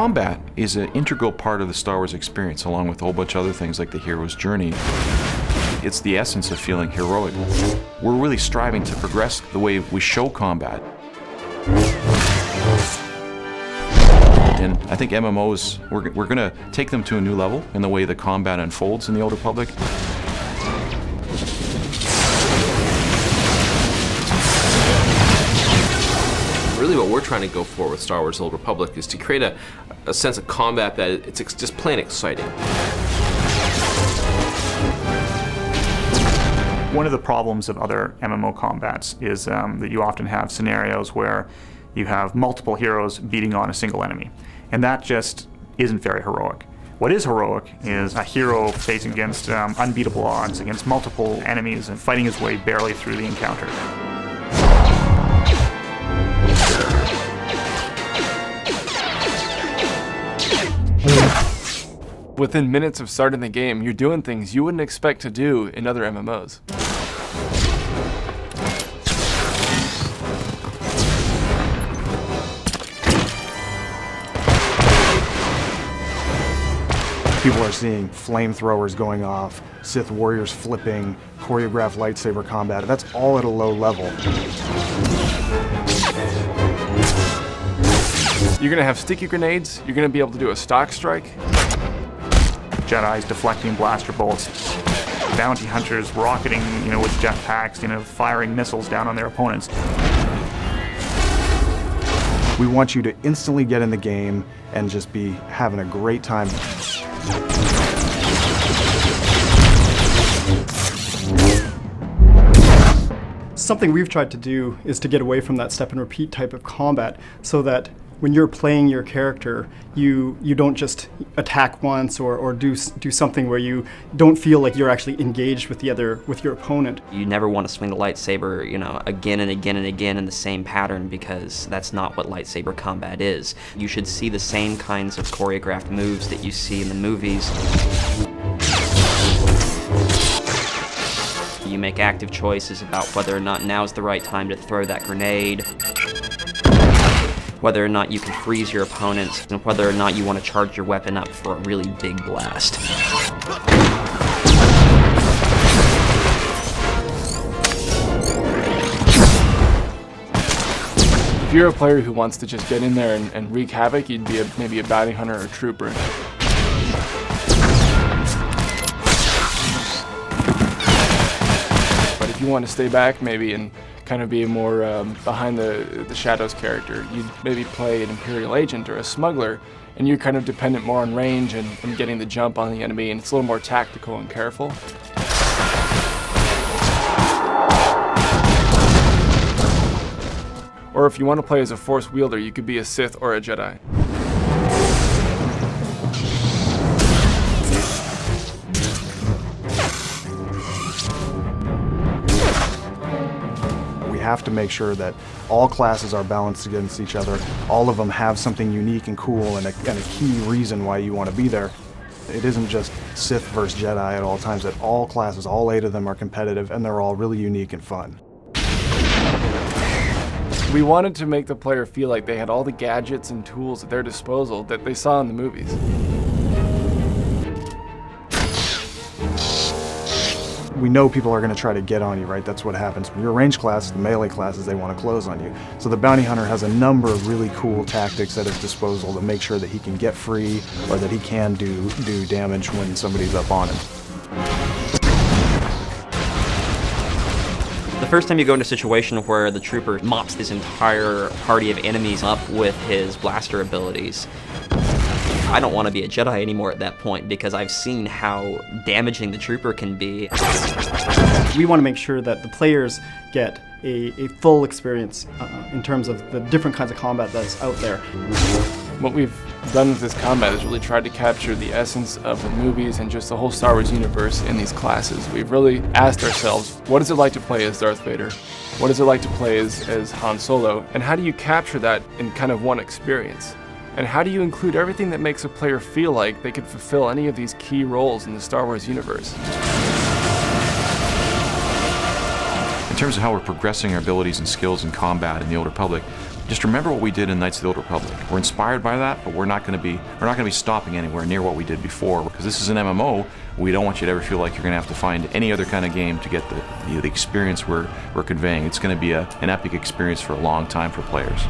Combat is an integral part of the Star Wars experience, along with a whole bunch of other things like the hero's journey. It's the essence of feeling heroic. We're really striving to progress the way we show combat. And I think MMOs, we're going to take them to a new level in the way the combat unfolds in the Old Republic. Really what we're trying to go for with Star Wars Old Republic is to create a sense of combat that it's just plain exciting. One of the problems of other MMO combats is that you often have scenarios where you have multiple heroes beating on a single enemy. And that just isn't very heroic. What is heroic is a hero facing against unbeatable odds, against multiple enemies, and fighting his way barely through the encounter. Within minutes of starting the game, you're doing things you wouldn't expect to do in other MMOs. People are seeing flamethrowers going off, Sith warriors flipping, choreographed lightsaber combat. That's all at a low level. You're going to have sticky grenades, you're going to be able to do a stock strike. Jedi's deflecting blaster bolts, bounty hunters rocketing, with jetpacks, firing missiles down on their opponents. We want you to instantly get in the game and just be having a great time. Something we've tried to do is to get away from that step and repeat type of combat so that when you're playing your character, you don't just attack once or do something where you don't feel like you're actually engaged with your opponent. You never want to swing the lightsaber, again and again and again in the same pattern, because that's not what lightsaber combat is. You should see the same kinds of choreographed moves that you see in the movies. You make active choices about whether or not now's the right time to throw that grenade, whether or not you can freeze your opponents, and whether or not you want to charge your weapon up for a really big blast. If you're a player who wants to just get in there and wreak havoc, you'd be maybe a bounty hunter or a trooper. But if you want to stay back maybe and kind of be a more behind the shadows character, you'd maybe play an Imperial agent or a smuggler, and you're kind of dependent more on range and getting the jump on the enemy, and it's a little more tactical and careful. Or if you want to play as a Force wielder, you could be a Sith or a Jedi. We have to make sure that all classes are balanced against each other. All of them have something unique and cool and a key reason why you want to be there. It isn't just Sith versus Jedi at all times, that all classes, all 8 of them are competitive, and they're all really unique and fun. We wanted to make the player feel like they had all the gadgets and tools at their disposal that they saw in the movies. We know people are going to try to get on you, right? That's what happens. When you're a range class, the melee classes, they want to close on you. So the bounty hunter has a number of really cool tactics at his disposal to make sure that he can get free or that he can do damage when somebody's up on him. The first time you go into a situation where the trooper mops this entire party of enemies up with his blaster abilities, I don't want to be a Jedi anymore at that point, because I've seen how damaging the trooper can be. We want to make sure that the players get a full experience in terms of the different kinds of combat that's out there. What we've done with this combat is really tried to capture the essence of the movies and just the whole Star Wars universe in these classes. We've really asked ourselves, what is it like to play as Darth Vader? What is it like to play as Han Solo? And how do you capture that in kind of one experience? And how do you include everything that makes a player feel like they could fulfill any of these key roles in the Star Wars universe? In terms of how we're progressing our abilities and skills in combat in the Old Republic, Just remember what we did in Knights of the Old Republic. We're inspired by that, but we're not going to be stopping anywhere near what we did before, because this is an MMO. We don't want you to ever feel like you're going to have to find any other kind of game to get the experience we're conveying. It's going to be an epic experience for a long time for players.